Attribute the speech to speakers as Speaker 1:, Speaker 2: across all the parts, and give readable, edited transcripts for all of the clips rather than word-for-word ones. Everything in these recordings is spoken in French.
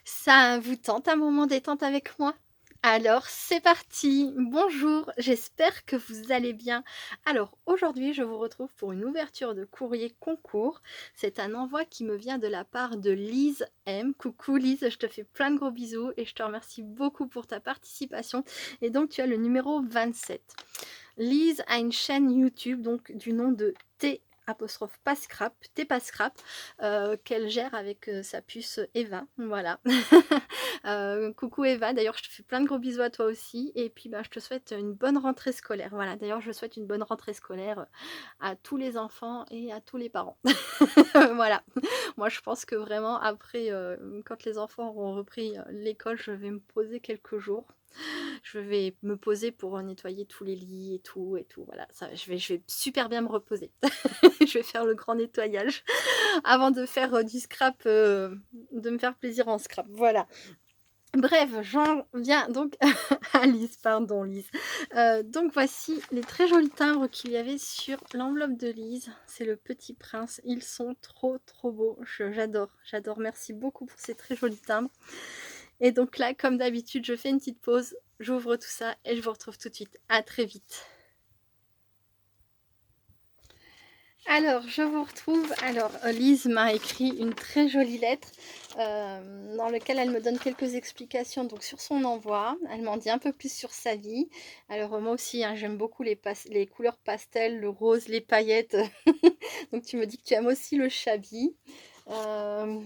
Speaker 1: Ça vous tente un moment détente avec moi? Alors c'est parti! Bonjour, j'espère que vous allez bien. Alors aujourd'hui, je vous retrouve pour une ouverture de courrier concours. C'est un envoi qui me vient de la part de Lise M. Coucou Lise, je te fais plein de gros bisous et je te remercie beaucoup pour ta participation. Et donc tu as le numéro 27. Lise a une chaîne YouTube donc du nom de T apostrophe pas scrap, T pas scrap, qu'elle gère avec sa puce Eva. Voilà. Coucou Eva, d'ailleurs je te fais plein de gros bisous à toi aussi. Et puis bah, je te souhaite une bonne rentrée scolaire. Voilà, d'ailleurs je souhaite une bonne rentrée scolaire à tous les enfants et à tous les parents. Voilà. Moi je pense que vraiment après, quand les enfants auront repris l'école, je vais me poser quelques jours. Je vais me poser pour nettoyer tous les lits et tout, voilà, ça je vais super bien me reposer. Je vais faire le grand nettoyage avant de faire, du scrap, de me faire plaisir en scrap, voilà. Bref, j'en viens donc à Lise, pardon Lise. Donc voici les très jolis timbres qu'il y avait sur l'enveloppe de Lise. C'est le Petit Prince, ils sont trop, trop beaux. J'adore, j'adore. Merci beaucoup pour ces très jolis timbres. Et donc là, comme d'habitude, je fais une petite pause, j'ouvre tout ça et je vous retrouve tout de suite. À très vite. Alors, je vous retrouve. Alors, Lise m'a écrit une très jolie lettre dans laquelle elle me donne quelques explications donc, sur son envoi. Elle m'en dit un peu plus sur sa vie. Alors, moi aussi, hein, j'aime beaucoup les couleurs pastel, le rose, les paillettes. Donc, tu me dis que tu aimes aussi le chablis. Euh,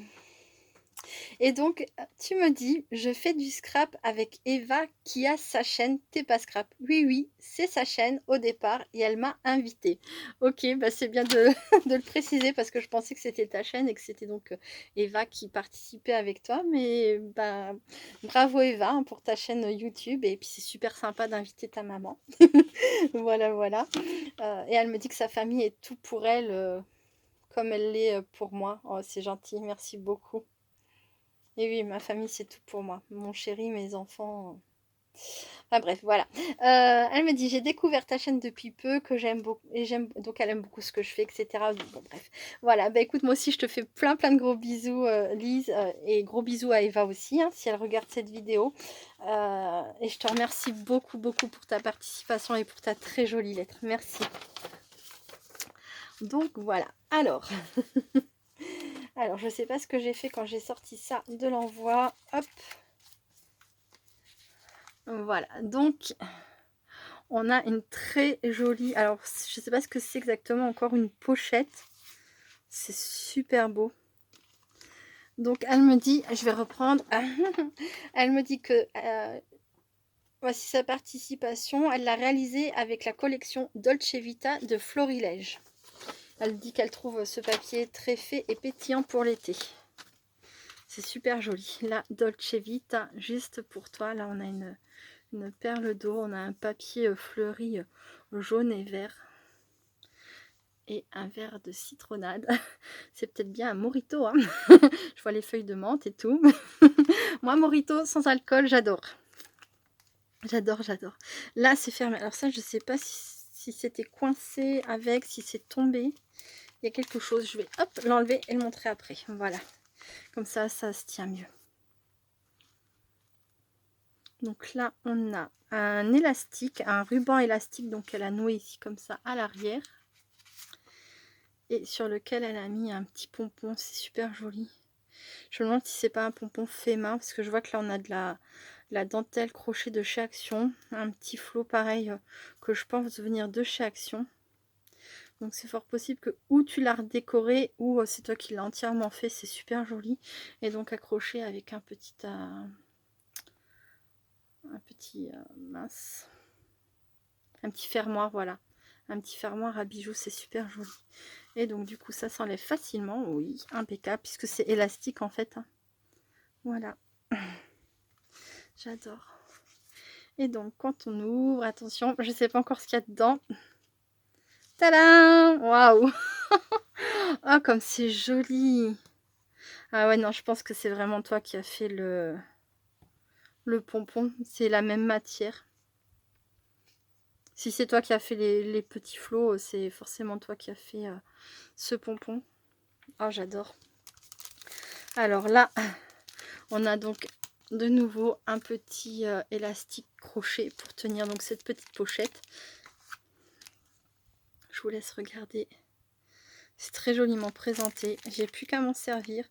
Speaker 1: Et donc, tu me dis, je fais du scrap avec Eva qui a sa chaîne T'es pas scrap. Oui, oui, c'est sa chaîne au départ et elle m'a invitée. Ok, bah c'est bien de, de le préciser parce que je pensais que c'était ta chaîne et que c'était donc Eva qui participait avec toi. Mais bah, bravo Eva hein, pour ta chaîne YouTube et puis c'est super sympa d'inviter ta maman. Voilà, voilà. Et elle me dit que sa famille est tout pour elle comme elle l'est pour moi. Oh, c'est gentil, merci beaucoup. Et oui, ma famille, c'est tout pour moi. Mon chéri, mes enfants. Enfin bref, voilà. Elle me dit, j'ai découvert ta chaîne depuis peu, que j'aime beaucoup. Et j'aime donc elle aime beaucoup ce que je fais, etc. Bon, bref. Voilà, bah écoute, moi aussi, je te fais plein plein de gros bisous, Lise. Et gros bisous à Eva aussi, hein, si elle regarde cette vidéo. Et je te remercie beaucoup, beaucoup pour ta participation et pour ta très jolie lettre. Merci. Donc voilà. Alors. Alors, je sais pas ce que j'ai fait quand j'ai sorti ça de l'envoi. Hop. Voilà, donc on a une très jolie, alors je sais pas ce que c'est exactement, encore une pochette. C'est super beau. Donc elle me dit, je vais reprendre, elle me dit que voici sa participation, elle l'a réalisée avec la collection Dolce Vita de Florilège. Elle dit qu'elle trouve ce papier très fait et pétillant pour l'été. C'est super joli. La Dolce Vita, juste pour toi, là on a une perle d'eau, on a un papier fleuri jaune et vert. Et un verre de citronnade. C'est peut-être bien un mojito, hein. Je vois les feuilles de menthe et tout. Moi, mojito sans alcool, j'adore. J'adore, j'adore. Là, c'est fermé. Alors ça, je sais pas si c'était coincé avec, si c'est tombé. Il y a quelque chose. Je vais hop l'enlever et le montrer après. Voilà. Comme ça se tient mieux. Donc là, on a un élastique, un ruban élastique. Donc elle a noué ici comme ça à l'arrière. Et sur lequel elle a mis un petit pompon. C'est super joli. Je me demande si c'est pas un pompon fait main, parce que je vois que là on a de la dentelle crochet de chez Action, un petit flot pareil que je pense venir de chez Action. Donc c'est fort possible que ou tu l'as redécoré ou c'est toi qui l'as entièrement fait, c'est super joli. Et donc accroché avec un petit mince, un petit fermoir, voilà. Un petit fermoir à bijoux, c'est super joli. Et donc du coup ça s'enlève facilement, oui, impeccable, puisque c'est élastique en fait. Voilà. J'adore. Et donc, quand on ouvre, attention, je ne sais pas encore ce qu'il y a dedans. Tadam! Waouh! Ah, comme c'est joli! Ah ouais, non, je pense que c'est vraiment toi qui as fait le pompon. C'est la même matière. Si c'est toi qui as fait les petits flots, c'est forcément toi qui as fait ce pompon. Oh, j'adore. Alors là, On a donc de nouveau un petit élastique crochet pour tenir donc cette petite pochette. Je vous laisse regarder. C'est très joliment présenté. J'ai plus qu'à m'en servir.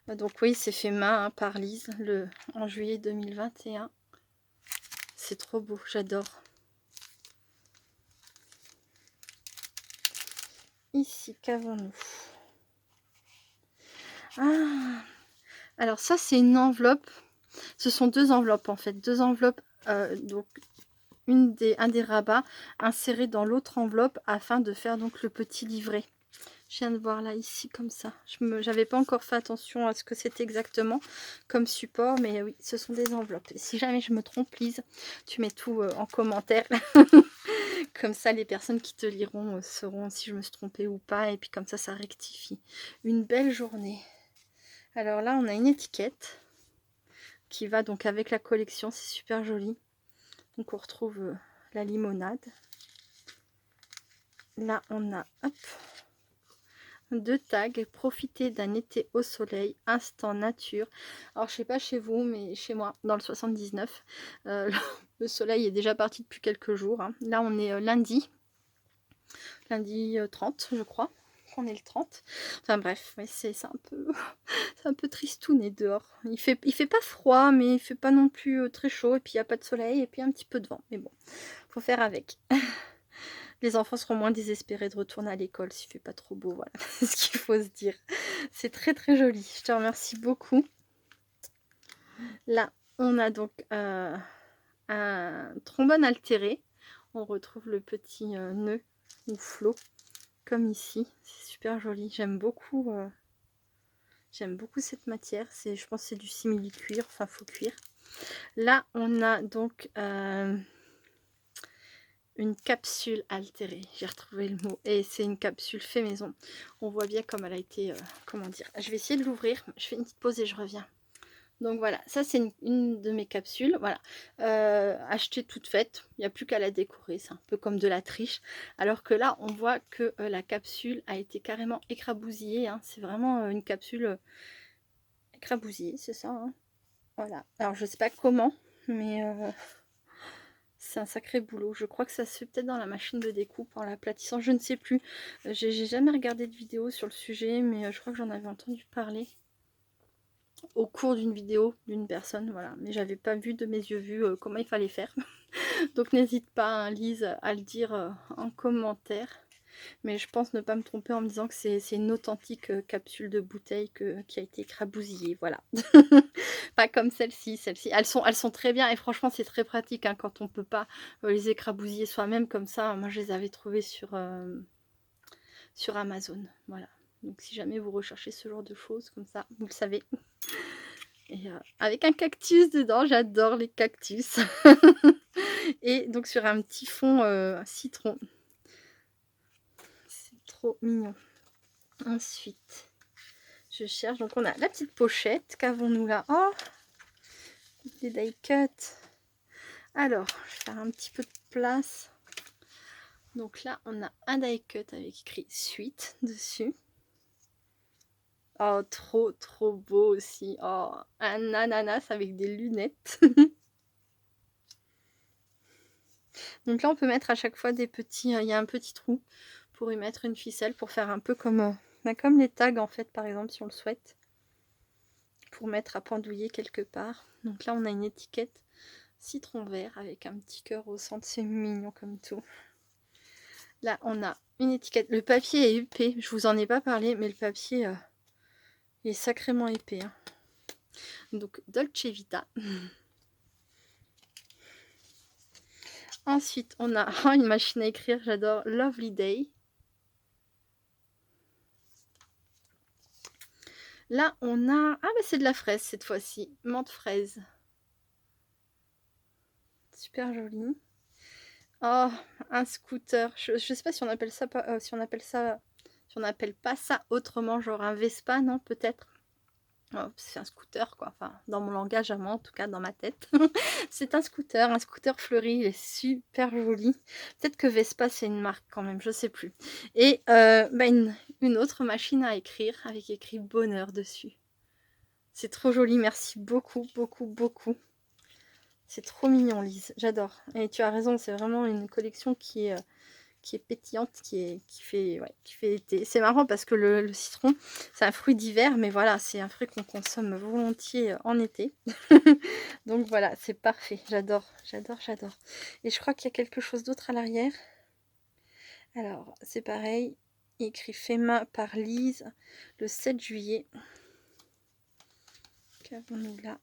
Speaker 1: Donc oui, c'est fait main hein, par Lise en juillet 2021. C'est trop beau, j'adore. Ici, qu'avons-nous? Ah, alors ça, c'est une enveloppe. Ce sont deux enveloppes en fait. Deux enveloppes, donc un des rabats inséré dans l'autre enveloppe afin de faire donc le petit livret. Je viens de voir là, ici, comme ça. Je n'avais pas encore fait attention à ce que c'était exactement comme support, mais oui, ce sont des enveloppes. Et si jamais je me trompe, Lise, tu mets tout en commentaire. Comme ça, les personnes qui te liront sauront si je me suis trompée ou pas. Et puis comme ça rectifie. Une belle journée. Alors là, on a une étiquette qui va donc avec la collection. C'est super joli. Donc on retrouve la limonade. Là, on a... Hop, deux tags, profitez d'un été au soleil, instant nature. Alors je sais pas chez vous, mais chez moi, dans le 79, le soleil est déjà parti depuis quelques jours. Hein. Là on est lundi 30 je crois, on est le 30. Enfin bref, c'est un peu tristouné dehors. Il fait pas froid, mais il fait pas non plus très chaud, et puis il n'y a pas de soleil, et puis un petit peu de vent. Mais bon, faut faire avec. Les enfants seront moins désespérés de retourner à l'école s'il fait pas trop beau, voilà, c'est ce qu'il faut se dire. C'est très très joli, je te remercie beaucoup. Là, on a donc un trombone altéré. On retrouve le petit nœud ou flot, comme ici. C'est super joli, j'aime beaucoup cette matière. Je pense que c'est du simili-cuir, enfin faux cuir. Là, on a donc... une capsule altérée, j'ai retrouvé le mot, et c'est une capsule fait maison. On voit bien comme elle a été, comment dire, je vais essayer de l'ouvrir, je fais une petite pause et je reviens. Donc voilà, ça c'est une de mes capsules, voilà, achetée toute faite, il n'y a plus qu'à la décorer, c'est un peu comme de la triche, alors que là on voit que la capsule a été carrément écrabousillée, hein. C'est vraiment une capsule écrabousillée, c'est ça, hein. Voilà, alors je sais pas comment, mais... c'est un sacré boulot. Je crois que ça se fait peut-être dans la machine de découpe en l'aplatissant. Je ne sais plus. J'ai jamais regardé de vidéo sur le sujet, mais je crois que j'en avais entendu parler au cours d'une vidéo d'une personne. Voilà, mais j'avais pas vu de mes yeux vus comment il fallait faire. Donc n'hésite pas, hein, Lise, à le dire en commentaire. Mais je pense ne pas me tromper en me disant que c'est une authentique capsule de bouteille qui a été écrabousillée. Voilà. Pas comme celle-ci. Celles-ci, elles sont très bien. Et franchement, c'est très pratique hein, quand on peut pas les écrabousiller soi-même comme ça. Moi, je les avais trouvées sur Amazon. Voilà. Donc si jamais vous recherchez ce genre de choses comme ça, vous le savez. Et avec un cactus dedans. J'adore les cactus. Et donc sur un petit fond citron. Trop mignon. Ensuite, je cherche. Donc, on a la petite pochette. Qu'avons-nous là? Oh, des die cuts. Alors, je vais faire un petit peu de place. Donc là, on a un die cut avec écrit suite dessus. Oh, trop, trop beau aussi. Oh, un ananas avec des lunettes. Donc là, on peut mettre à chaque fois des petits... il y a un petit trou pour y mettre une ficelle pour faire un peu comme les tags, en fait, par exemple, si on le souhaite. Pour mettre à pendouiller quelque part. Donc là, on a une étiquette citron vert avec un petit cœur au centre. C'est mignon comme tout. Là, on a une étiquette. Le papier est épais. Je vous en ai pas parlé, mais le papier est sacrément épais. Hein. Donc, Dolce Vita. Ensuite, on a une machine à écrire. J'adore Lovely Day. Là, on a... Ah, mais c'est de la fraise cette fois-ci. Menthe fraise. Super joli. Oh, un scooter. Je sais pas si on appelle ça si on appelle pas ça autrement, genre un Vespa, non, peut-être. Oh, c'est un scooter, quoi. Enfin, dans mon langage à moi, en tout cas, dans ma tête. C'est un scooter fleuri. Il est super joli. Peut-être que Vespa, c'est une marque quand même, je sais plus. Et une autre machine à écrire avec écrit bonheur dessus. C'est trop joli, merci beaucoup, beaucoup, beaucoup. C'est trop mignon, Lise, j'adore. Et tu as raison, c'est vraiment une collection qui est pétillante, qui fait été. C'est marrant parce que le citron, c'est un fruit d'hiver, mais voilà, c'est un fruit qu'on consomme volontiers en été. Donc voilà, c'est parfait, j'adore, j'adore, j'adore. Et je crois qu'il y a quelque chose d'autre à l'arrière. Alors, c'est pareil, écrit fait main par Lise, le 7 juillet. Qu'avons-nous là?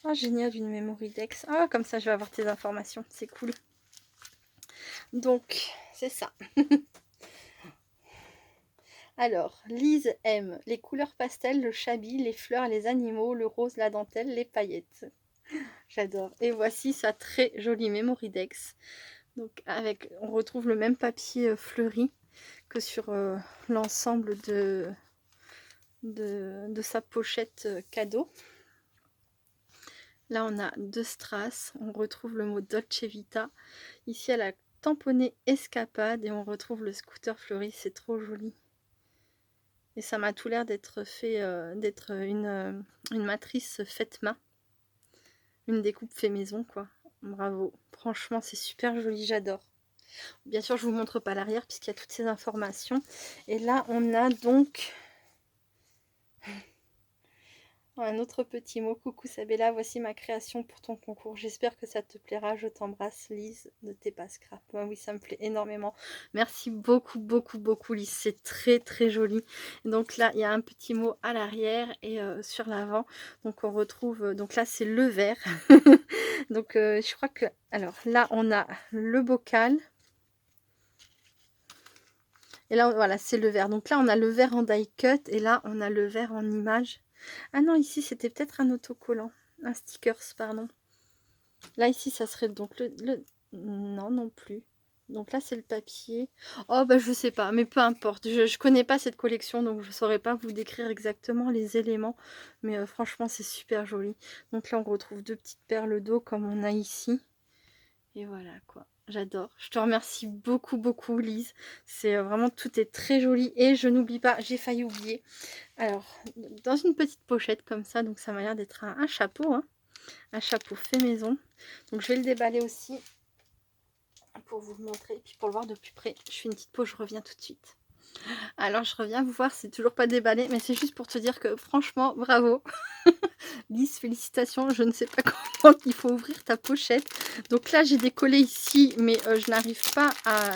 Speaker 1: Oh, génial, une memory Dex. Ah, comme ça, je vais avoir tes informations. C'est cool. Donc, c'est ça. Alors, Lise aime les couleurs pastel, le chablis, les fleurs, les animaux, le rose, la dentelle, les paillettes. J'adore. Et voici sa très jolie memory Dex. Donc, on retrouve le même papier fleuri que sur l'ensemble de sa pochette cadeau. Là, on a deux strass. On retrouve le mot Dolce Vita. Ici, elle a tamponné Escapade et on retrouve le scooter fleuri. C'est trop joli. Et ça m'a tout l'air d'être fait, d'être une matrice faite main. Une découpe fait maison, quoi. Bravo. Franchement, c'est super joli. J'adore. Bien sûr, je vous montre pas l'arrière puisqu'il y a toutes ces informations. Et là, on a donc un autre petit mot. Coucou Sabella, voici ma création pour ton concours. J'espère que ça te plaira. Je t'embrasse, Lise, de tes pas scrap. Oui, ça me plaît énormément. Merci beaucoup, beaucoup, beaucoup, Lise. C'est très, très joli. Donc là, il y a un petit mot à l'arrière et sur l'avant. Donc on retrouve, donc là, c'est le verre. Donc je crois que, alors là, on a le bocal. Et là, voilà, c'est le verre. Donc là, on a le verre en die cut et là, on a le verre en image. Ah non, ici, c'était peut-être un autocollant. Un stickers, pardon. Là, ici, ça serait donc Non, non plus. Donc là, c'est le papier. Oh, bah, je sais pas, mais peu importe. Je connais pas cette collection, donc je saurais pas vous décrire exactement les éléments. Mais franchement, c'est super joli. Donc là, on retrouve deux petites perles d'eau comme on a ici. Et voilà, quoi. J'adore. Je te remercie beaucoup, beaucoup, Lise. C'est vraiment, tout est très joli. Et je n'oublie pas, j'ai failli oublier. Alors, dans une petite pochette comme ça, donc ça m'a l'air d'être un chapeau, hein, un chapeau fait maison. Donc je vais le déballer aussi pour vous le montrer, et puis pour le voir de plus près. Je fais une petite pause, je reviens tout de suite. Alors je reviens vous voir, c'est toujours pas déballé, mais c'est juste pour te dire que franchement, bravo. Lise, félicitations, je ne sais pas comment il faut ouvrir ta pochette. Donc là, j'ai décollé ici, mais je n'arrive pas à...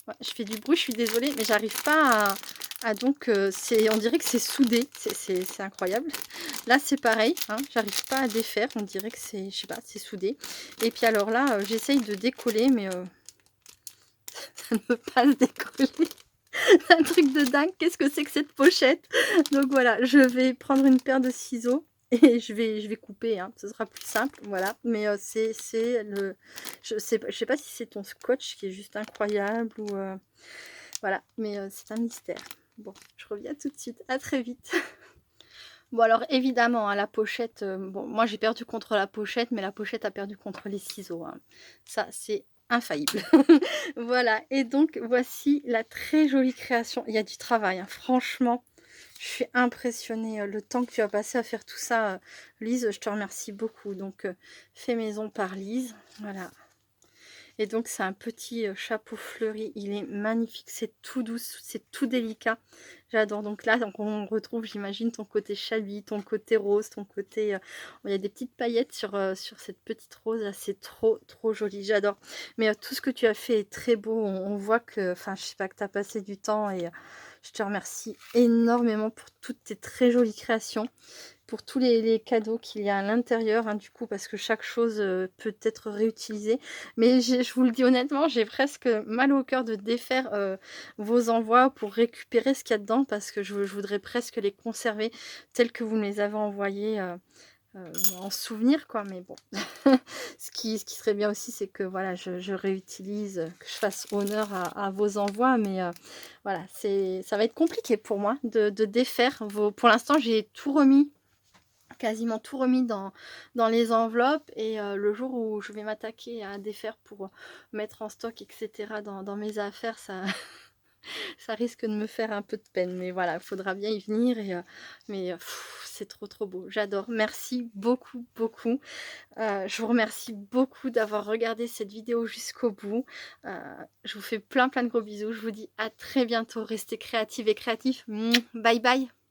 Speaker 1: Ouais, je fais du bruit, je suis désolée, mais j'arrive pas à donc, on dirait que c'est soudé, c'est incroyable. Là, c'est pareil, hein, j'arrive pas à défaire, on dirait que c'est, je sais pas, c'est soudé. Et puis alors là, j'essaye de décoller, mais ça ne veut pas se décoller. Un truc de dingue, qu'est-ce que c'est que cette pochette? Donc voilà, je vais prendre une paire de ciseaux et je vais couper, hein, ce sera plus simple, voilà. Mais c'est le... Je sais pas si c'est ton scotch qui est juste incroyable ou... voilà, mais c'est un mystère. Bon, je reviens tout de suite, à très vite. Bon alors évidemment, hein, la pochette, bon moi j'ai perdu contre la pochette, mais la pochette a perdu contre les ciseaux, hein. Ça c'est infaillible. Voilà, et donc voici la très jolie création. Il y a du travail, hein. Franchement, je suis impressionnée. Le temps que tu as passé à faire tout ça, Lise, je te remercie beaucoup. Donc, fait maison par Lise, voilà. Et donc c'est un petit chapeau fleuri, il est magnifique, c'est tout doux, c'est tout délicat. J'adore. Donc là, donc on retrouve, j'imagine, ton côté chablis, ton côté rose, ton côté... il y a des petites paillettes sur cette petite rose, là, c'est trop, trop joli, j'adore. Mais tout ce que tu as fait est très beau, on voit que, enfin, je sais pas, que tu as passé du temps et je te remercie énormément pour toutes tes très jolies créations, pour tous les cadeaux qu'il y a à l'intérieur, hein, du coup, parce que chaque chose peut être réutilisée. Mais je vous le dis honnêtement, j'ai presque mal au cœur de défaire vos envois pour récupérer ce qu'il y a dedans, parce que je voudrais presque les conserver tels que vous me les avez envoyés en souvenir, quoi. Mais bon, ce qui serait bien aussi, c'est que voilà, je réutilise, que je fasse honneur à vos envois. Mais voilà, ça va être compliqué pour moi de défaire vos... Pour l'instant, j'ai tout remis, quasiment tout remis dans les enveloppes, et le jour où je vais m'attaquer à défaire pour mettre en stock, etc., dans mes affaires, ça Ça risque de me faire un peu de peine, mais voilà, il faudra bien y venir mais c'est trop, trop beau. J'adore. Merci beaucoup, beaucoup. Je vous remercie beaucoup d'avoir regardé cette vidéo jusqu'au bout. Heu, je vous fais plein, plein de gros bisous. Je vous dis à très bientôt. Restez créatives et créatifs. Bye, bye.